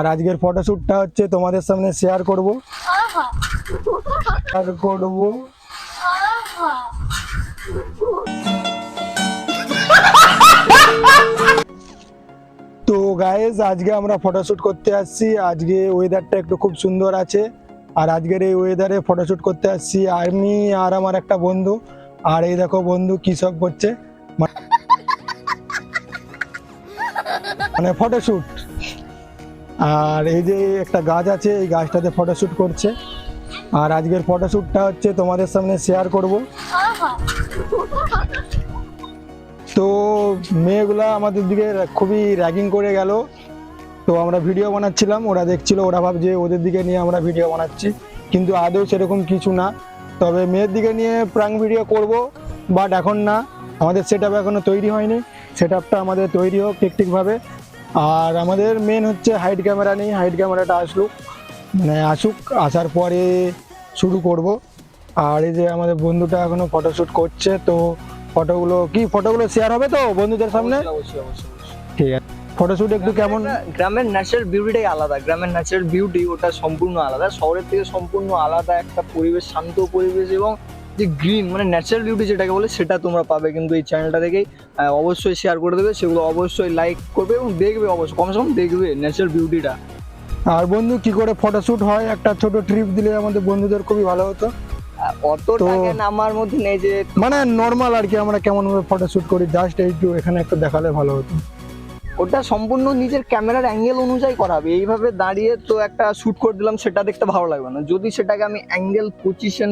আর আজকের ফটোশুটটা হচ্ছে তোমাদের সামনে শেয়ার করব। তো গাইস, আজকে আমরা ফটোশুট করতে আসছি। আজকে ওয়েদারটা একটু খুব সুন্দর আছে, আর আজকের এই ওয়েদারে ফটোশুট করতে আসছি আমি আর আমার একটা বন্ধু। আর এই দেখো বন্ধু কি সব করছে, মানে ফটোশুট। আর এই যে একটা গাছ আছে, এই গাছটাতে ফটোশুট করছে। আর আজকের ফটোশুটটা হচ্ছে তোমাদের সামনে শেয়ার করব। তো মেয়েগুলা আমাদের দিকে খুবই র্যাগিং করে গেল। তো আমরা ভিডিও বানাচ্ছিলাম, ওরা দেখছিল, ওরা ভাবছে ওদের দিকে নিয়ে আমরা ভিডিও বানাচ্ছি, কিন্তু আদৌ সেরকম কিছু না। তবে মেয়ের দিকে নিয়ে প্রাঙ্ক ভিডিও করব, বাট এখন না, আমাদের সেট আপ এখনও তৈরি হয়নি। সেট আপটা আমাদের তৈরি হোক ঠিকভাবে। আর আমাদের মেন হচ্ছে হাইড ক্যামেরা নেই, হাইড ক্যামেরাটা আসুক, আসার পরে শুরু করব। আর এই যে আমাদের বন্ধুটা এখনো ফটোশ্যুট করছে। তো ফটোগুলো শেয়ার হবে তো বন্ধুদের সামনে? অবশ্যই। ঠিক আছে। ফটোশ্যুট একটু কেমন? গ্রামের ন্যাচারাল বিউটিটাই আলাদা, গ্রামের ন্যাচারাল বিউটি ওটা সম্পূর্ণ আলাদা, শহরের থেকে সম্পূর্ণ আলাদা একটা পরিবেশ, শান্ত পরিবেশ, এবং যে গ্রিন মানে ন্যাচারাল বিউটি যেটাকে বলে সেটা তোমরা পাবে কিন্তু এই চ্যানেলটা থেকেই। অবশ্যই শেয়ার করে দেবে, সেগুলো অবশ্যই লাইক করবে এবং দেখবে, অবশ্যই কমসে কম দেখবে ন্যাচারাল বিউটিটা। আর বন্ধু, কি করে ফটোশ্যুট হয় একটা ছোট ট্রিপ দিলে আমাদের বন্ধুদের খুবই ভালো হতো। অত টাকা আমার মধ্যে নেই যে, মানে নর্মাল আর কি, আমরা কেমন ভাবে ফটোশ্যুট করি জাস্ট এইটু এখানে একটু দেখালে ভালো হতো। ওটা সম্পূর্ণ নিজের ক্যামেরার অ্যাঙ্গেল অনুযায়ী করা হবে। এইভাবে দাঁড়িয়ে তো একটা শ্যুট করে দিলাম, সেটা দেখতে ভালো লাগবে না। যদি সেটাকে আমি অ্যাঙ্গেল পজিশন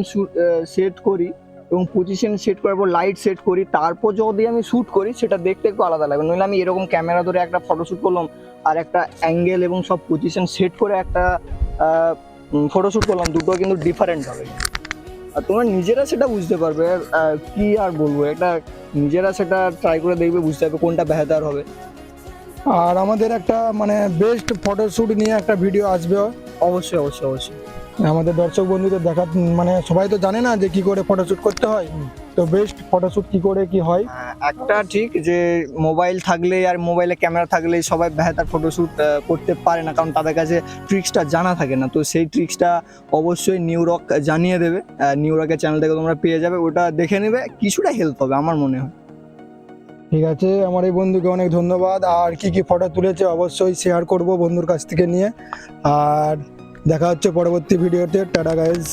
সেট করি এবং পজিশন সেট করার পর লাইট সেট করি, তারপর যদি আমি শ্যুট করি, সেটা দেখতে একটু আলাদা লাগবে। নইলে আমি এরকম ক্যামেরা ধরে একটা ফটোশ্যুট করলাম আর একটা অ্যাঙ্গেল এবং সব পজিশন সেট করে একটা ফটোশ্যুট করলাম, দুটো কিন্তু ডিফারেন্ট হবে। আর তোমরা নিজেরা সেটা বুঝতে পারবে, কি আর বলবো, এটা নিজেরা সেটা ট্রাই করে দেখবে, বুঝতে পারবে কোনটা বেহতার হবে। আর আমাদের একটা মানে বেস্ট ফটোশ্যুট নিয়ে একটা ভিডিও আসবে। অবশ্যই। আমাদের দর্শক বন্ধুদের মানে সবাই তো জানে না যে কি করে ফটোশ্যুট করতে হয়। তো বেস্ট ফটোশ্যুট কি করে কি হয়, একটা ঠিক যে মোবাইল থাকলে আর মোবাইলে ক্যামেরা থাকলে সবাই বেহতার ফটোশ্যুট করতে পারে না, কারণ তাদের কাছে ট্রিক্সটা জানা থাকে না। তো সেই ট্রিক্সটা অবশ্যই নিউরক জানিয়ে দেবে, নিউরকের চ্যানেল থেকে তোমরা পেয়ে যাবে, ওটা দেখে নেবে, কিছুটা হেল্প হবে আমার মনে হয়। ঠিক আছে। আমার এই বন্ধুকে অনেক ধন্যবাদ। আর কি কি ফটো তুলেছে অবশ্যই শেয়ার করব বন্ধুর কাছ থেকে নিয়ে। আর দেখা হচ্ছে পরবর্তী ভিডিওতে। Tata guys.